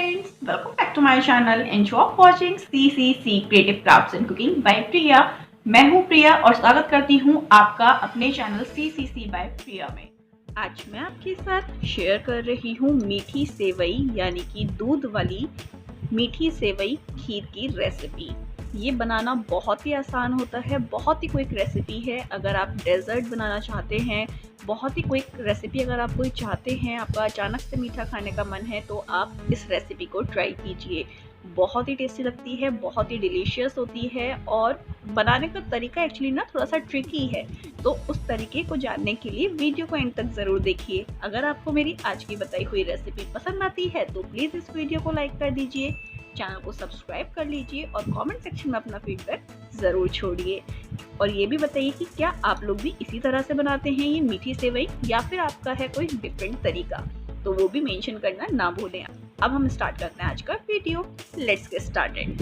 friends, welcome back to my channel and you are watching CCC Creative Crafts and Cooking by प्रिया। मैं हूँ प्रिया और स्वागत करती हूँ आपका अपने चैनल CCC by प्रिया में। आज मैं आपके साथ शेयर कर रही हूँ मीठी सेवई यानी कि दूध वाली मीठी सेवई खीर की रेसिपी। ये बनाना बहुत ही आसान होता है, बहुत ही क्विक रेसिपी है। अगर आप डेजर्ट बनाना चाहते हैं, बहुत ही क्विक रेसिपी अगर आप कोई चाहते हैं, आपका अचानक से मीठा खाने का मन है, तो आप इस रेसिपी को ट्राई कीजिए। बहुत ही टेस्टी लगती है, बहुत ही डिलीशियस होती है और बनाने का तरीका एक्चुअली ना थोड़ा सा ट्रिकी है, तो उस तरीके को जानने के लिए वीडियो को एंड तक ज़रूर देखिए। अगर आपको मेरी आज की बताई हुई रेसिपी पसंद आती है तो प्लीज़ इस वीडियो को लाइक कर दीजिए, चैनल को सब्सक्राइब कर लीजिए और कमेंट सेक्शन में अपना फीडबैक ज़रूर छोड़िए। और ये भी बताइए कि क्या आप लोग भी इसी तरह से बनाते हैं ये मीठी सेवई, या फिर आपका है कोई डिफरेंट तरीका, तो वो भी मेंशन करना ना भूलें। अब हम स्टार्ट करते हैं आज का वीडियो। Let's get started.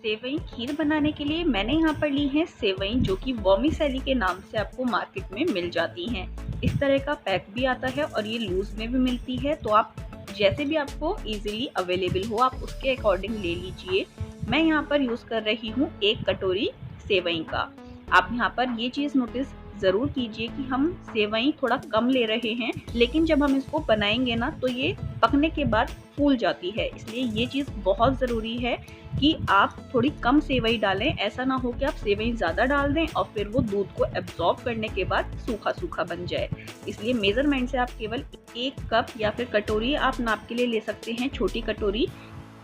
सेवई खीर बनाने के लिए मैंने यहाँ पर ली है सेवई, जो कि वर्मिसेली के नाम से आपको मार्केट में मिल जाती हैं। इस तरह का पैक भी आता है और ये लूज में भी मिलती है, तो आप जैसे भी आपको इजीली अवेलेबल हो आप उसके अकॉर्डिंग ले लीजिए। मैं यहाँ पर यूज़ कर रही हूँ 1 कटोरी सेवई का। आप यहाँ पर ये चीज़ नोटिस ज़रूर कीजिए कि हम सेवई थोड़ा कम ले रहे हैं, लेकिन जब हम इसको बनाएंगे ना तो ये पकने के बाद फूल जाती है। इसलिए ये चीज़ बहुत ज़रूरी है कि आप थोड़ी कम सेवई डालें। ऐसा ना हो कि आप सेवई ज़्यादा डाल दें और फिर वो दूध को एब्जॉर्ब करने के बाद सूखा सूखा बन जाए। इसलिए मेज़रमेंट से आप केवल 1 कप या फिर कटोरी आप नाप के लिए ले सकते हैं, छोटी कटोरी।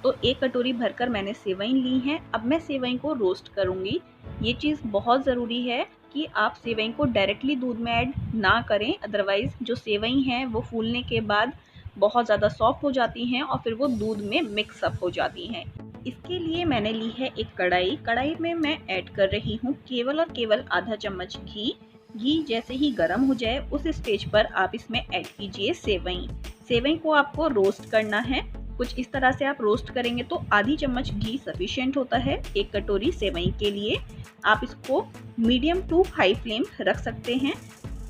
तो 1 कटोरी भरकर मैंने सेवई ली है। अब मैं सेवई को रोस्ट करूँगी। ये चीज़ बहुत ज़रूरी है कि आप सेवई को डायरेक्टली दूध में ऐड ना करें, अदरवाइज़ जो सेवई हैं वो फूलने के बाद बहुत ज़्यादा सॉफ्ट हो जाती हैं और फिर वो दूध में मिक्सअप हो जाती हैं। इसके लिए मैंने ली है एक कढ़ाई। कढ़ाई में मैं ऐड कर रही हूँ केवल और केवल आधा चम्मच घी। घी जैसे ही गर्म हो जाए उस स्टेज पर आप इसमें ऐड कीजिए सेवई। सेवई को आपको रोस्ट करना है। कुछ इस तरह से आप रोस्ट करेंगे तो आधी चम्मच घी सफिशिएंट होता है 1 कटोरी सेवई के लिए। आप इसको मीडियम टू हाई फ्लेम रख सकते हैं।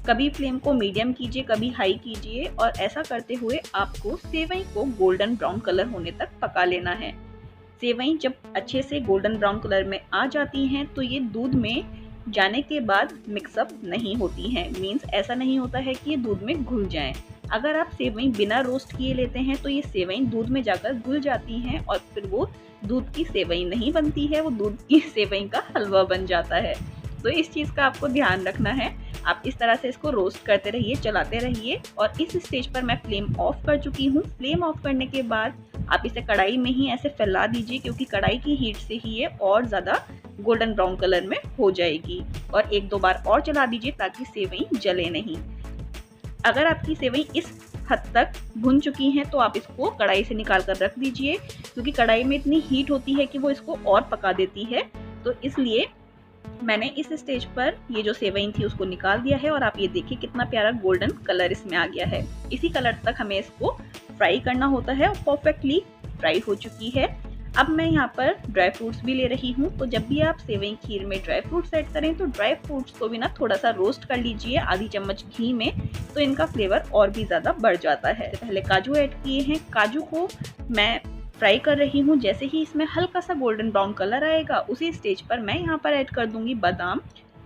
कभी फ्लेम को मीडियम कीजिए, कभी हाई कीजिए, और ऐसा करते हुए आपको सेवई को गोल्डन ब्राउन कलर होने तक पका लेना है। सेवई जब अच्छे से गोल्डन ब्राउन कलर में आ जाती हैं तो ये दूध में जाने के बाद मिक्सअप नहीं होती हैं। मीन्स ऐसा नहीं होता है कि ये दूध में घुल जाएं। अगर आप सेवई बिना रोस्ट किए लेते हैं तो ये सेवई दूध में जाकर घुल जाती हैं और फिर वो दूध की सेवई नहीं बनती है, वो दूध की सेवई का हलवा बन जाता है। तो इस चीज़ का आपको ध्यान रखना है। आप इस तरह से इसको रोस्ट करते रहिए, चलाते रहिए। और इस स्टेज पर मैं फ्लेम ऑफ कर चुकी हूँ। फ्लेम ऑफ करने के बाद आप इसे कढ़ाई में ही ऐसे फैला दीजिए, क्योंकि कढ़ाई की हीट से ही ये और ज़्यादा गोल्डन ब्राउन कलर में हो जाएगी। और 1-2 बार और चला दीजिए ताकि सेवई जले नहीं। अगर आपकी सेवई इस हद तक भुन चुकी हैं तो आप इसको कढ़ाई से निकाल कर रख दीजिए, क्योंकि कढ़ाई में इतनी हीट होती है कि वो इसको और पका देती है। तो इसलिए मैंने इस स्टेज पर ये जो सेवई थी उसको निकाल दिया है और आप ये देखिए कितना प्यारा गोल्डन कलर इसमें आ गया है। इसी कलर तक हमें इसको फ्राई करना होता है और परफेक्टली फ्राई हो चुकी है। अब मैं यहाँ पर ड्राई फ्रूट्स भी ले रही हूँ। तो जब भी आप सेवई खीर में ड्राई फ्रूट्स ऐड करें तो ड्राई फ्रूट्स को भी ना थोड़ा सा रोस्ट कर लीजिए आधी चम्मच घी में, तो इनका फ्लेवर और भी ज़्यादा बढ़ जाता है। पहले काजू ऐड किए हैं, काजू को मैं फ्राई कर रही हूँ। जैसे ही इसमें हल्का सा गोल्डन ब्राउन कलर आएगा उसी स्टेज पर मैं यहाँ पर ऐड कर दूंगी बादाम।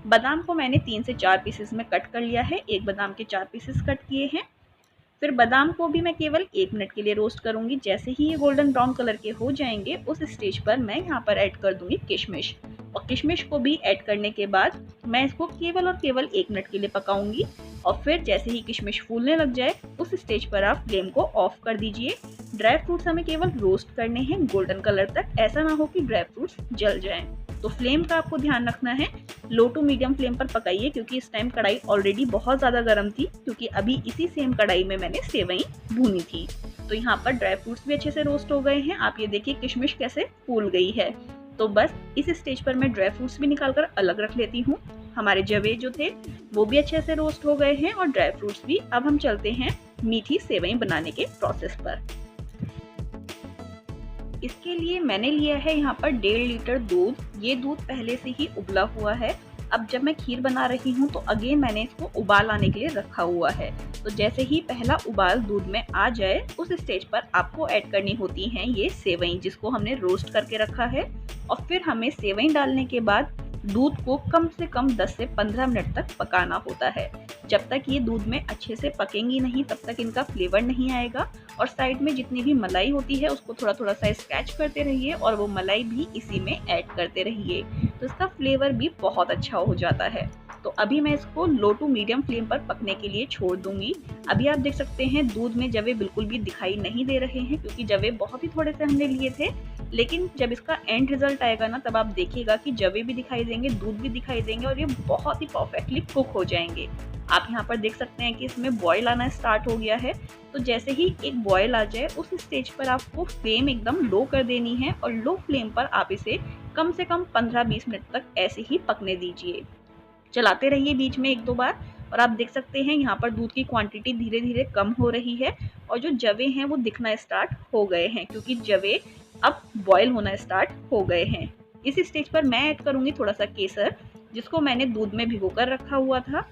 बादाम को मैंने 3 से 4 पीसेस में कट कर लिया है। 1 बादाम के 4 पीसेस कट किए हैं। फिर बादाम को भी मैं केवल 1 मिनट के लिए रोस्ट करूंगी। जैसे ही ये गोल्डन ब्राउन कलर के हो जाएंगे उस स्टेज पर मैं यहाँ पर ऐड कर दूंगी किशमिश। और किशमिश को भी ऐड करने के बाद मैं इसको केवल और केवल 1 मिनट के लिए पकाऊंगी। और फिर जैसे ही किशमिश फूलने लग जाए उस स्टेज पर आप फ्लेम को ऑफ कर दीजिए। ड्राई फ्रूट्स हमें केवल रोस्ट करने हैं गोल्डन कलर तक, ऐसा ना हो कि ड्राई फ्रूट्स जल जाएं। तो फ्लेम का आपको ध्यान रखना है, लो टू मीडियम फ्लेम पर पकाइए, क्योंकि इस टाइम कढ़ाई ऑलरेडी बहुत ज़्यादा गर्म थी, क्योंकि अभी इसी सेम कढ़ाई में मैंने सेवई भूनी थी। तो यहाँ पर ड्राई फ्रूट्स भी अच्छे से रोस्ट हो गए हैं। आप ये देखिए किशमिश कैसे फूल गई है। तो बस इस स्टेज पर मैं ड्राई फ्रूट्स भी निकाल कर अलग रख लेती हूँ। हमारे जवे जो थे वो भी अच्छे से रोस्ट हो गए हैं और ड्राई फ्रूट्स भी। अब हम चलते हैं मीठी सेवई बनाने के प्रोसेस पर। इसके लिए मैंने लिया है यहाँ पर 1.5 लीटर दूध। ये दूध पहले से ही उबला हुआ है अब जब मैं खीर बना रही हूँ तो अगेन मैंने इसको उबाल आने के लिए रखा हुआ है। तो जैसे ही पहला उबाल दूध में आ जाए उस स्टेज पर आपको ऐड करनी होती हैं ये सेवई, जिसको हमने रोस्ट करके रखा है। और फिर हमें सेवई डालने के बाद दूध को कम से कम 10 से 15 मिनट तक पकाना होता है। जब तक ये दूध में अच्छे से पकेंगी नहीं तब तक इनका फ्लेवर नहीं आएगा। और साइड में जितनी भी मलाई होती है उसको थोड़ा थोड़ा सा स्क्रैच करते रहिए और वो मलाई भी इसी में ऐड करते रहिए, तो इसका फ्लेवर भी बहुत अच्छा हो जाता है। तो अभी मैं इसको लो टू मीडियम फ्लेम पर पकने के लिए छोड़ दूंगी। अभी आप देख सकते हैं दूध में जवे बिल्कुल भी दिखाई नहीं दे रहे हैं, क्योंकि जवे बहुत ही थोड़े से हमने लिए थे। लेकिन जब इसका एंड रिजल्ट आएगा ना तब आप देखिएगा कि जवे भी दिखाई देंगे, दूध भी दिखाई देंगे और ये बहुत ही परफेक्टली कुक हो जाएंगे। आप यहाँ पर देख सकते हैं कि इसमें बॉयल आना स्टार्ट हो गया है। तो जैसे ही एक बॉयल आ जाए उस स्टेज पर आपको फ्लेम एकदम लो कर देनी है और लो फ्लेम पर आप इसे कम से कम 15-20 मिनट तक ऐसे ही पकने दीजिए। चलाते रहिए बीच में 1-2 बार। और आप देख सकते हैं यहाँ पर दूध की क्वांटिटी धीरे धीरे कम हो रही है और जो जवे हैं वो दिखना स्टार्ट हो गए हैं, क्योंकि जवे अब बॉयल होना स्टार्ट हो गए हैं। इस स्टेज पर मैं ऐड करूंगी थोड़ा सा केसर, जिसको मैंने दूध में भिगो कर रखा हुआ था।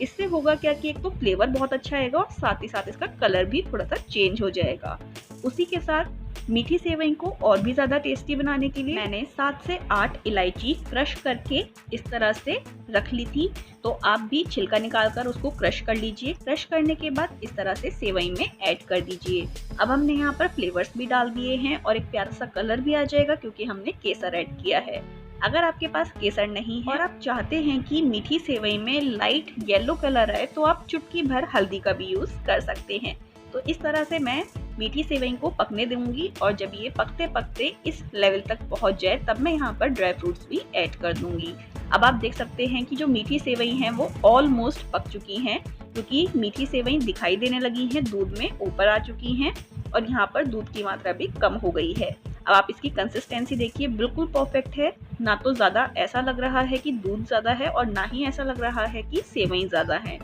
इससे होगा क्या कि एक तो फ्लेवर बहुत अच्छा आएगा और साथ ही साथ इसका कलर भी थोड़ा सा चेंज हो जाएगा। उसी के साथ मीठी सेवई को और भी ज्यादा टेस्टी बनाने के लिए मैंने 7 से 8 इलायची क्रश करके इस तरह से रख ली थी। तो आप भी छिलका निकाल कर उसको क्रश कर लीजिए। क्रश करने के बाद इस तरह से सेवई में ऐड कर दीजिए। अब हमने यहाँ पर फ्लेवर्स भी डाल दिए हैं और एक प्यारा सा कलर भी आ जाएगा, क्योंकि हमने केसर ऐड किया है। अगर आपके पास केसर नहीं है और आप चाहते हैं कि मीठी सेवई में लाइट येलो कलर आए तो आप चुटकी भर हल्दी का भी यूज कर सकते हैं। तो इस तरह से मैं मीठी सेवई को पकने दूंगी और जब ये पकते पकते इस लेवल तक पहुंच जाए तब मैं यहाँ पर ड्राई फ्रूट्स भी ऐड कर दूंगी। अब आप देख सकते हैं कि जो मीठी सेवई हैं वो ऑलमोस्ट पक चुकी हैं, क्योंकि मीठी सेवई दिखाई देने लगी हैं, दूध में ऊपर आ चुकी हैं और यहाँ पर दूध की मात्रा भी कम हो गई है। अब आप इसकी कंसिस्टेंसी देखिए, बिल्कुल परफेक्ट है। ना तो ज्यादा ऐसा लग रहा है कि दूध ज्यादा है और ना ही ऐसा लग रहा है कि सेवई ज्यादा है।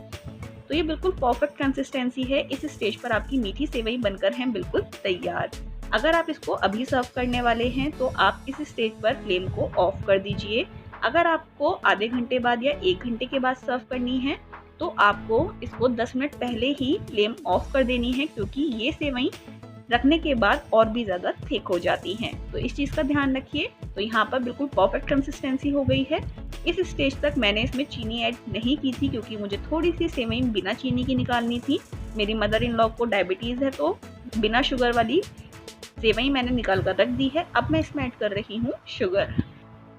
तो ये बिल्कुल परफेक्ट कंसिस्टेंसी है। इस स्टेज पर आपकी मीठी सेवई बनकर है बिल्कुल तैयार। अगर आप इसको अभी सर्व करने वाले हैं तो आप इस स्टेज पर फ्लेम को ऑफ कर दीजिए। अगर आपको आधे घंटे बाद या 1 घंटे के बाद सर्व करनी है तो आपको इसको 10 मिनट पहले ही फ्लेम ऑफ कर देनी है, क्योंकि ये सेवई रखने के बाद और भी ज्यादा थिक हो जाती हैं। तो इस चीज का ध्यान रखिए। तो यहाँ पर बिल्कुल परफेक्ट कंसिस्टेंसी हो गई है। इस स्टेज तक मैंने इसमें चीनी ऐड नहीं की थी, क्योंकि मुझे थोड़ी सी सेवई बिना चीनी की निकालनी थी। मेरी मदर इन लॉ को डायबिटीज है तो बिना शुगर वाली सेवई मैंने निकाल कर रख दी है। अब मैं इसमें ऐड कर रही हूँ शुगर।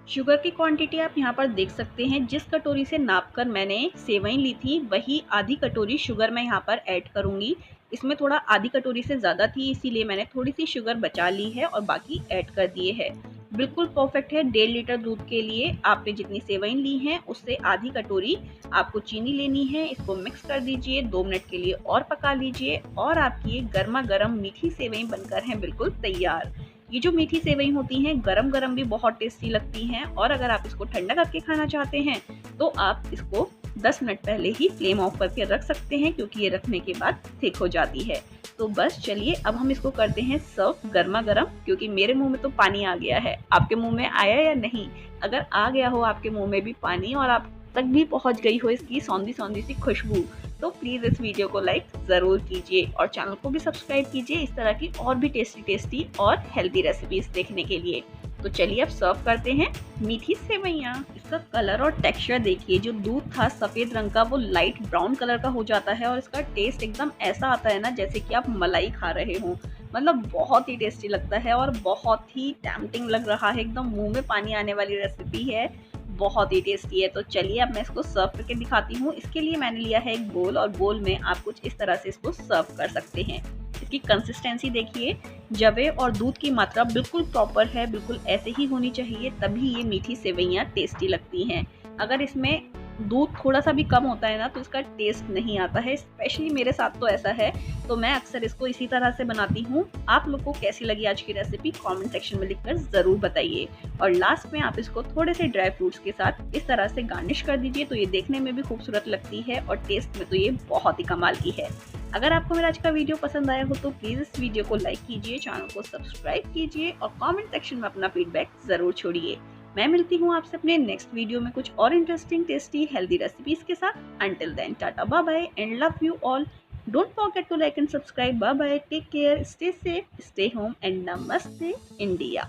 शुगर की क्वांटिटी आप यहाँ पर देख सकते हैं। जिस कटोरी से नापकर मैंने सेवई ली थी वही आधी कटोरी शुगर मैं यहाँ पर ऐड करूंगी। इसमें थोड़ा आधी कटोरी से ज़्यादा थी, इसीलिए मैंने थोड़ी सी शुगर बचा ली है और बाकी ऐड कर दिए है। बिल्कुल परफेक्ट है। 1.5 लीटर दूध के लिए आपने जितनी सेवई ली है उससे आधी कटोरी आपको चीनी लेनी है। इसको मिक्स कर दीजिए, 2 मिनट के लिए और पका लीजिए और आपकी गर्मा गर्म मीठी सेवई बनकर है बिल्कुल तैयार। ये जो मीठी सेवई होती हैं गरम गरम भी बहुत टेस्टी लगती हैं, और अगर आप इसको ठंडा करके खाना चाहते हैं तो आप इसको 10 मिनट पहले ही फ्लेम ऑफ करके रख सकते हैं, क्योंकि ये रखने के बाद थिक हो जाती है। तो बस चलिए अब हम इसको करते हैं सर्व गर्मा गर्म, क्योंकि मेरे मुंह में तो पानी आ गया है। आपके मुंह में आया या नहीं? अगर आ गया हो आपके मुंह में भी पानी और आप तक भी पहुंच गई हो इसकी सौंधी सौंधी सी खुशबू, तो प्लीज इस वीडियो को लाइक जरूर कीजिए और चैनल को भी सब्सक्राइब कीजिए इस तरह की और भी टेस्टी और हेल्दी रेसिपीज देखने के लिए। तो चलिए अब सर्व करते हैं मीठी सेवइयाँ। इसका कलर और टेक्सचर देखिए, जो दूध था सफेद रंग का वो लाइट ब्राउन कलर का हो जाता है और इसका टेस्ट एकदम ऐसा आता है ना जैसे कि आप मलाई खा रहे हो। मतलब बहुत ही टेस्टी लगता है और बहुत ही टेम्पटिंग लग रहा है, एकदम मुंह में पानी आने वाली रेसिपी है, बहुत ही टेस्टी है। तो चलिए अब मैं इसको सर्व करके दिखाती हूँ। इसके लिए मैंने लिया है एक बोल और बोल में आप कुछ इस तरह से इसको सर्व कर सकते हैं। इसकी कंसिस्टेंसी देखिए, जवे और दूध की मात्रा बिल्कुल प्रॉपर है, बिल्कुल ऐसे ही होनी चाहिए, तभी ये मीठी सेवइयाँ टेस्टी लगती हैं। अगर इसमें दूध थोड़ा सा भी कम होता है ना तो इसका टेस्ट नहीं आता है, स्पेशली मेरे साथ तो ऐसा है। तो मैं अक्सर इसको इसी तरह से बनाती हूँ। आप लोग को कैसी लगी आज की रेसिपी कमेंट सेक्शन में लिखकर ज़रूर बताइए। और लास्ट में आप इसको थोड़े से ड्राई फ्रूट्स के साथ इस तरह से गार्निश कर दीजिए, तो ये देखने में भी खूबसूरत लगती है और टेस्ट में तो ये बहुत ही कमाल की है। अगर आपको मेरा आज का वीडियो पसंद आया हो तो प्लीज़ इस वीडियो को लाइक कीजिए, चैनल को सब्सक्राइब कीजिए और कमेंट सेक्शन में अपना फीडबैक ज़रूर छोड़िए। मैं मिलती हूँ आपसे अपने नेक्स्ट वीडियो में कुछ और इंटरेस्टिंग, टेस्टी, हेल्दी रेसिपीज के साथ। Until then, tata, bye bye and love you all. Don't forget to like and subscribe. Bye bye. Take care. Stay safe. Stay home. And Namaste, India.